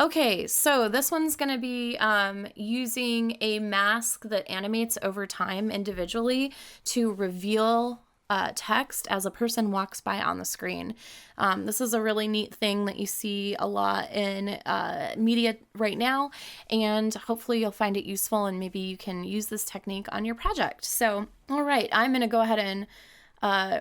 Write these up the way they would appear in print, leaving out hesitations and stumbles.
Okay, so this one's going to be using a mask that animates over time individually to reveal text as a person walks by on the screen. This is a really neat thing that you see a lot in media right now, and hopefully you'll find it useful and maybe you can use this technique on your project. So, all right, I'm going to go ahead and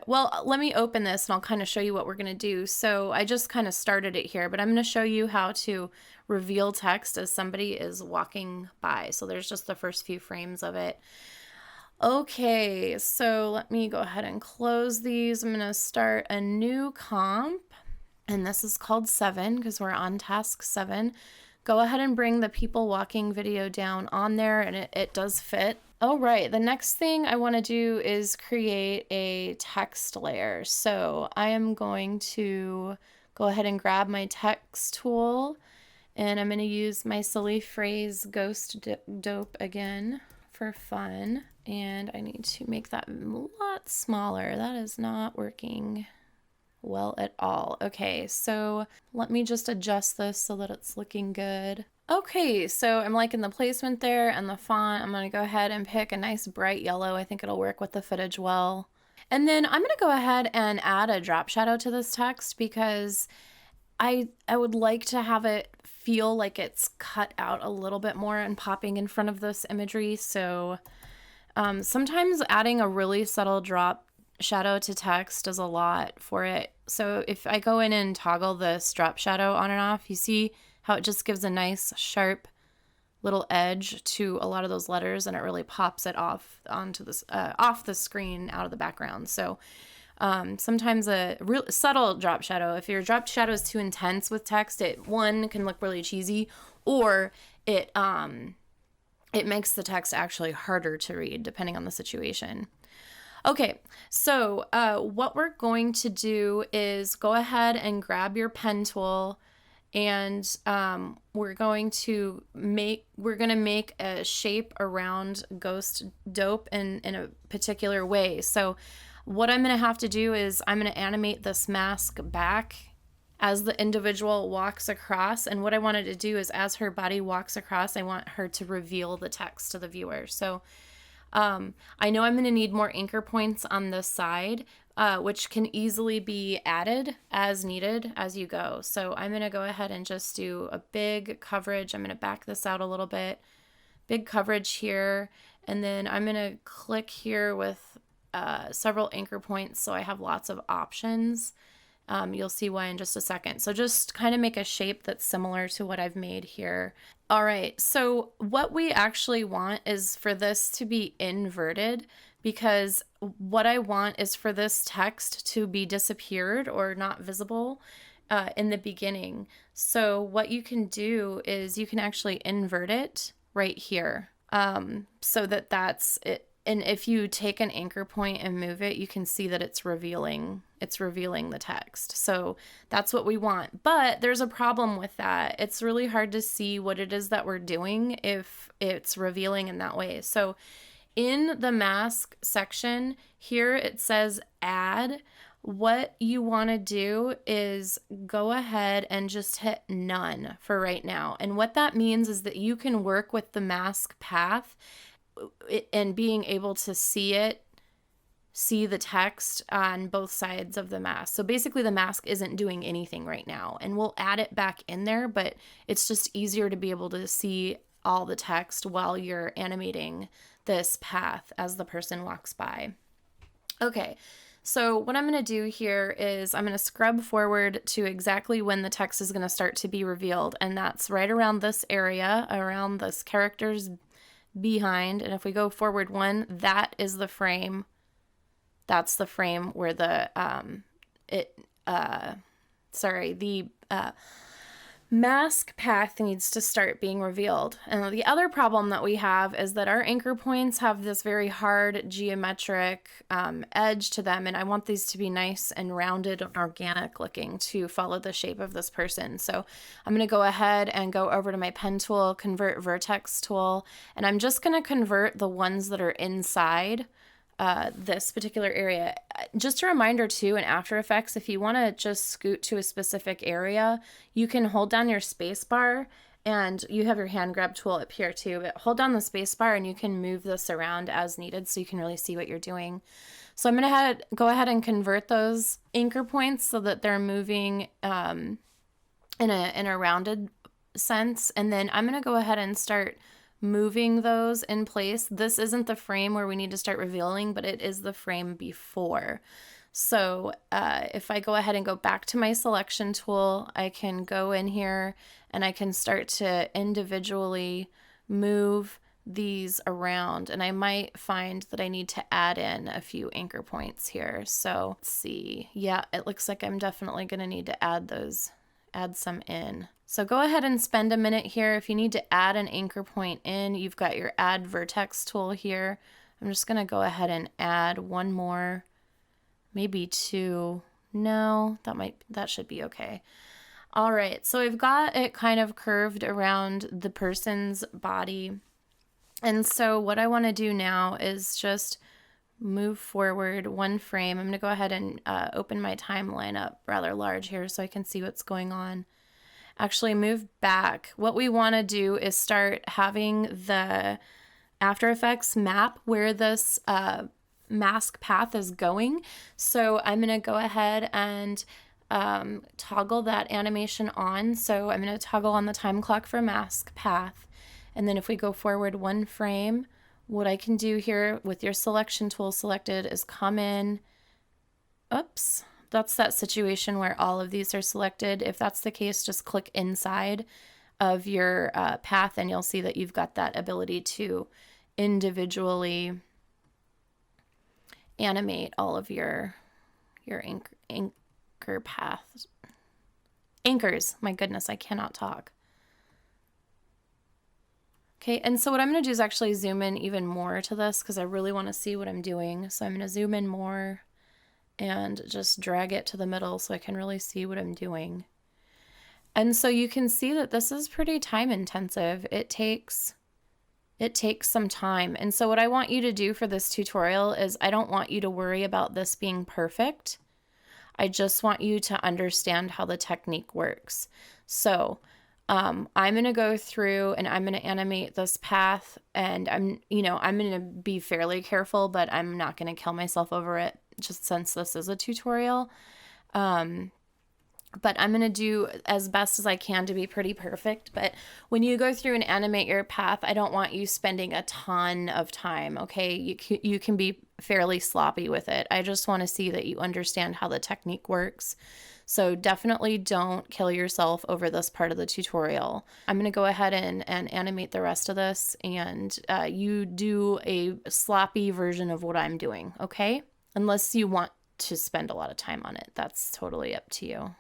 well, let me open this and I'll kind of show you what we're going to do. So I just kind of started it here, but I'm going to show you how to reveal text as somebody is walking by. So there's just the first few frames of it. Okay, so let me go ahead and close these. I'm going to start a new comp, and this is called 7 because we're on task 7. Go ahead and bring the people walking video down on there, and it does fit. All right, the next thing I want to do is create a text layer. So I am going to go ahead and grab my text tool, and I'm going to use my silly phrase ghost dope again for fun. And I need to make that a lot smaller. That is not working well at all. Okay, so let me just adjust this so that it's looking good. Okay, so I'm liking the placement there and the font. I'm going to go ahead and pick a nice bright yellow. I think it'll work with the footage well. And then I'm going to go ahead and add a drop shadow to this text because I would like to have it feel like it's cut out a little bit more and popping in front of this imagery. So sometimes adding a really subtle drop shadow to text does a lot for it. So if I go in and toggle this drop shadow on and off, you see how it just gives a nice sharp little edge to a lot of those letters, and it really pops it off onto this off the screen out of the background. So sometimes a real subtle drop shadow, if your drop shadow is too intense with text, it can look really cheesy, or it makes the text actually harder to read depending on the situation. Okay, so what we're going to do is go ahead and grab your pen tool, and we're going to make a shape around Ghost Dope in a particular way. So what I'm going to have to do is I'm going to animate this mask back as the individual walks across. And what I wanted to do is as her body walks across, I want her to reveal the text to the viewer. So I know I'm going to need more anchor points on this side, which can easily be added as needed as you go. So I'm going to go ahead and just do a big coverage. I'm going to back this out a little bit. Big coverage here. And then I'm going to click here with several anchor points so I have lots of options. You'll see why in just a second. So just kind of make a shape that's similar to what I've made here. All right, so what we actually want is for this to be inverted, because what I want is for this text to be disappeared or not visible in the beginning. So what you can do is you can actually invert it right here so that that's it. And if you take an anchor point and move it, you can see that it's revealing the text. So that's what we want. But there's a problem with that. It's really hard to see what it is that we're doing if it's revealing in that way. So in the mask section here, it says add. What you want to do is go ahead and just hit none for right now. And what that means is that you can work with the mask path and being able to see the text on both sides of the mask. So basically the mask isn't doing anything right now, and we'll add it back in there, but it's just easier to be able to see all the text while you're animating this path as the person walks by. Okay, so what I'm going to do here is I'm going to scrub forward to exactly when the text is going to start to be revealed, and that's right around this area, around this character's behind. And if we go forward one, that is the frame. That's the frame where the mask path needs to start being revealed. And the other problem that we have is that our anchor points have this very hard geometric edge to them, and I want these to be nice and rounded and organic looking to follow the shape of this person. So I'm going to go ahead and go over to my pen tool, convert vertex tool, and I'm just going to convert the ones that are inside this particular area. Just a reminder too, in After Effects, if you want to just scoot to a specific area, you can hold down your space bar, and you have your hand grab tool up here too, but hold down the space bar and you can move this around as needed so you can really see what you're doing. So I'm going to go ahead and convert those anchor points so that they're moving in a rounded sense. And then I'm going to go ahead and start moving those in place. This isn't the frame where we need to start revealing, but it is the frame before. So if I go ahead and go back to my selection tool, I can go in here and I can start to individually move these around, and I might find that I need to add in a few anchor points here. So let's see. Yeah, it looks like I'm definitely going to need to add some in. So go ahead and spend a minute here. If you need to add an anchor point in, you've got your add vertex tool here. I'm just going to go ahead and add one more, maybe two. No, that should be okay. All right, so I've got it kind of curved around the person's body. And so what I want to do now is just move forward one frame. I'm going to go ahead and open my timeline up rather large here so I can see what's going on. Actually move back. What we want to do is start having the After Effects map where this mask path is going. So I'm going to go ahead and toggle that animation on. So I'm going to toggle on the time clock for mask path. And then if we go forward one frame, what I can do here with your selection tool selected is come in. Oops, that's that situation where all of these are selected. If that's the case, just click inside of your path and you'll see that you've got that ability to individually animate all of your anchor paths. Anchors, my goodness, I cannot talk. Okay, and so what I'm going to do is actually zoom in even more to this because I really want to see what I'm doing. So I'm going to zoom in more and just drag it to the middle so I can really see what I'm doing. And so you can see that this is pretty time intensive. It takes some time. And so what I want you to do for this tutorial is I don't want you to worry about this being perfect. I just want you to understand how the technique works. So I'm going to go through and I'm going to animate this path, and I'm going to be fairly careful, but I'm not going to kill myself over it just since this is a tutorial. But I'm going to do as best as I can to be pretty perfect. But when you go through and animate your path, I don't want you spending a ton of time, okay? You can be fairly sloppy with it. I just want to see that you understand how the technique works. So definitely don't kill yourself over this part of the tutorial. I'm going to go ahead and animate the rest of this, and you do a sloppy version of what I'm doing, okay? Unless you want to spend a lot of time on it. That's totally up to you.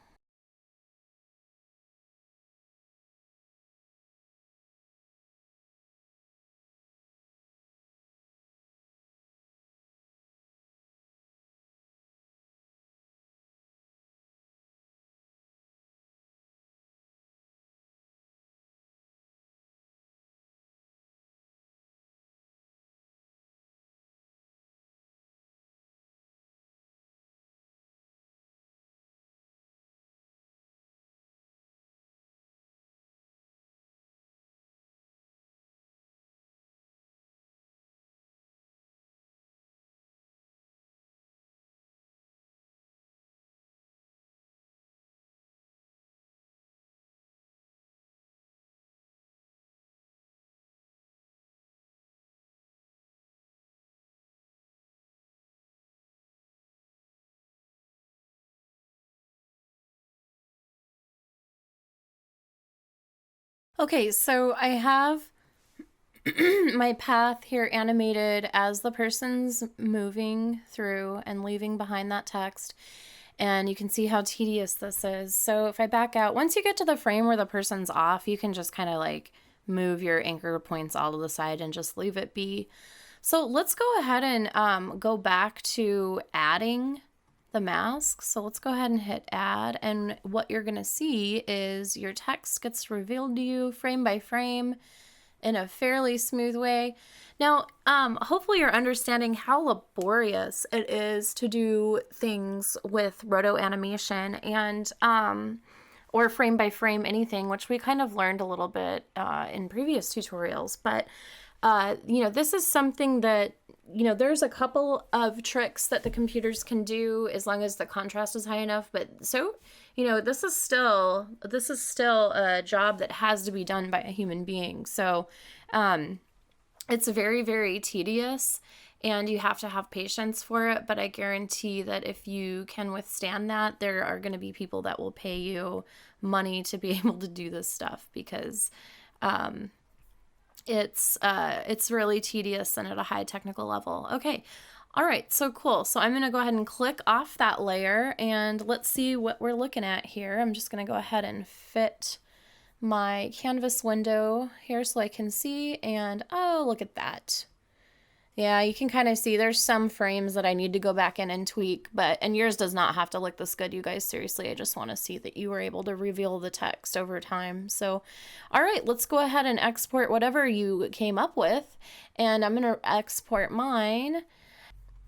Okay, so I have my path here animated as the person's moving through and leaving behind that text. And you can see how tedious this is. So if I back out, once you get to the frame where the person's off, you can just kind of like move your anchor points all to the side and just leave it be. So let's go ahead and go back to adding the mask. So let's go ahead and hit add. And what you're going to see is your text gets revealed to you frame by frame. in a fairly smooth way. Now, hopefully you're understanding how laborious it is to do things with roto animation and or frame by frame anything, which we kind of learned a little bit in previous tutorials. But this is something that, there's a couple of tricks that the computers can do as long as the contrast is high enough. But so, this is still a job that has to be done by a human being. So it's very, very tedious, and you have to have patience for it. But I guarantee that if you can withstand that, there are going to be people that will pay you money to be able to do this stuff, because it's really tedious and at a high technical level. Okay. All right. So cool. So I'm going to go ahead and click off that layer, and let's see what we're looking at here. I'm just going to go ahead and fit my canvas window here so I can see, and oh, look at that. Yeah, you can kind of see there's some frames that I need to go back in and tweak, and yours does not have to look this good, you guys. Seriously, I just want to see that you were able to reveal the text over time. So, all right, let's go ahead and export whatever you came up with, and I'm going to export mine.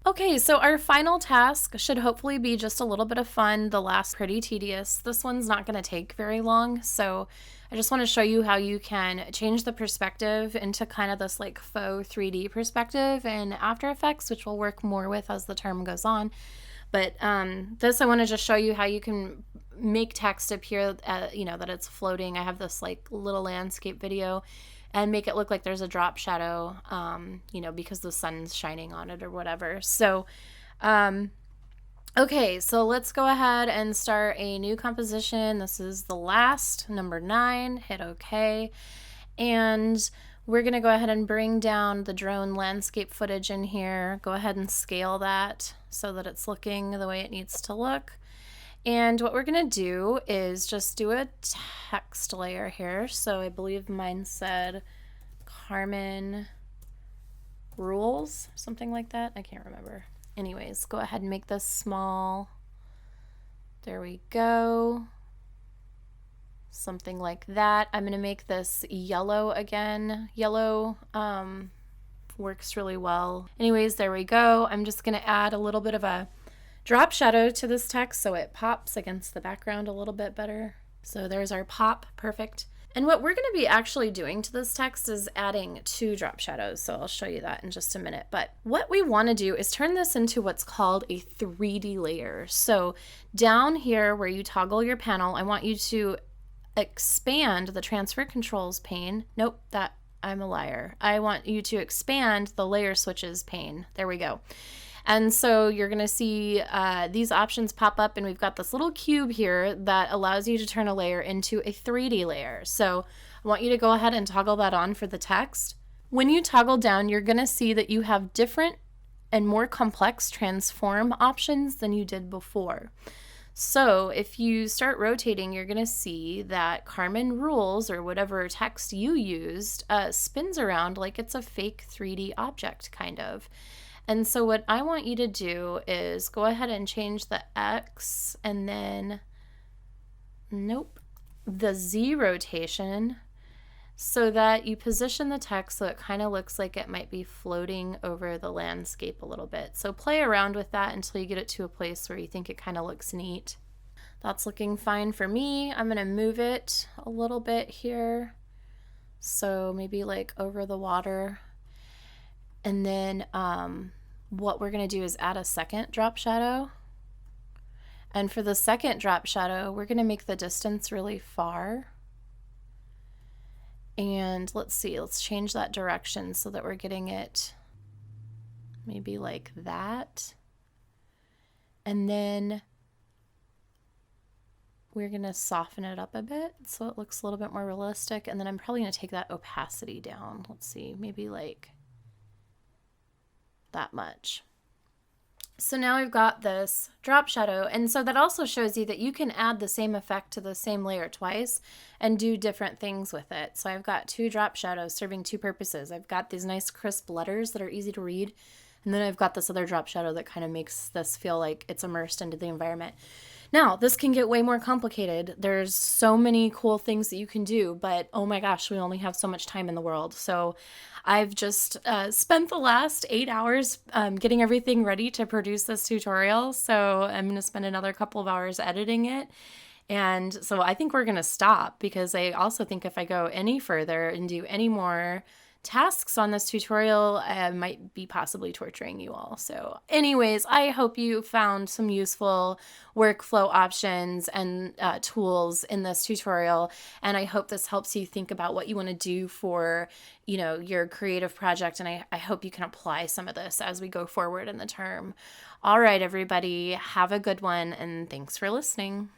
Okay, so our final task should hopefully be just a little bit of fun. The last pretty tedious. This one's not going to take very long, so I just want to show you how you can change the perspective into kind of this like faux 3D perspective in After Effects, which we'll work more with as the term goes on. But this, I want to just show you how you can make text appear, that it's floating. I have this like little landscape video, and make it look like there's a drop shadow, because the sun's shining on it or whatever. So, okay, so let's go ahead and start a new composition. This is the last, number 9, hit OK. And we're gonna go ahead and bring down the drone landscape footage in here. Go ahead and scale that so that it's looking the way it needs to look. And what we're going to do is just do a text layer here. So I believe mine said Carmen rules, something like that. I can't remember. Anyways, go ahead and make this small. There we go. Something like that. I'm going to make this yellow again. Yellow works really well. Anyways, there we go. I'm just going to add a little bit of a drop shadow to this text so it pops against the background a little bit better. So there's our pop, perfect. And what we're going to be actually doing to this text is adding 2 drop shadows, so I'll show you that in just a minute. But what we want to do is turn this into what's called a 3D layer. So down here where you toggle your panel, I want you to expand the transfer controls pane. Nope, I'm a liar. I want you to expand the layer switches pane. There we go. And so you're going to see these options pop up, and we've got this little cube here that allows you to turn a layer into a 3D layer. So I want you to go ahead and toggle that on for the text. When you toggle down, you're going to see that you have different and more complex transform options than you did before. So if you start rotating, you're going to see that Carmen rules, or whatever text you used, spins around like it's a fake 3D object, kind of. And so what I want you to do is go ahead and change the X and then, the Z rotation, so that you position the text so it kind of looks like it might be floating over the landscape a little bit. So play around with that until you get it to a place where you think it kind of looks neat. That's looking fine for me. I'm going to move it a little bit here. So maybe like over the water. And then what we're going to do is add a second drop shadow. And for the second drop shadow, we're going to make the distance really far. And let's see, let's change that direction so that we're getting it maybe like that. And then we're going to soften it up a bit so it looks a little bit more realistic. And then I'm probably going to take that opacity down. Let's see, maybe like that much. So now we've got this drop shadow, and so that also shows you that you can add the same effect to the same layer twice and do different things with it. So I've got 2 drop shadows serving 2 purposes. I've got these nice crisp letters that are easy to read, and then I've got this other drop shadow that kind of makes this feel like it's immersed into the environment. Now, this can get way more complicated. There's so many cool things that you can do, but oh my gosh, we only have so much time in the world. So I've just spent the last 8 hours getting everything ready to produce this tutorial. So I'm going to spend another couple of hours editing it. And so I think we're going to stop, because I also think if I go any further and do any more tasks on this tutorial, I might be possibly torturing you all. So anyways, I hope you found some useful workflow options and tools in this tutorial. And I hope this helps you think about what you want to do for, your creative project. And I hope you can apply some of this as we go forward in the term. All right, everybody, have a good one. And thanks for listening.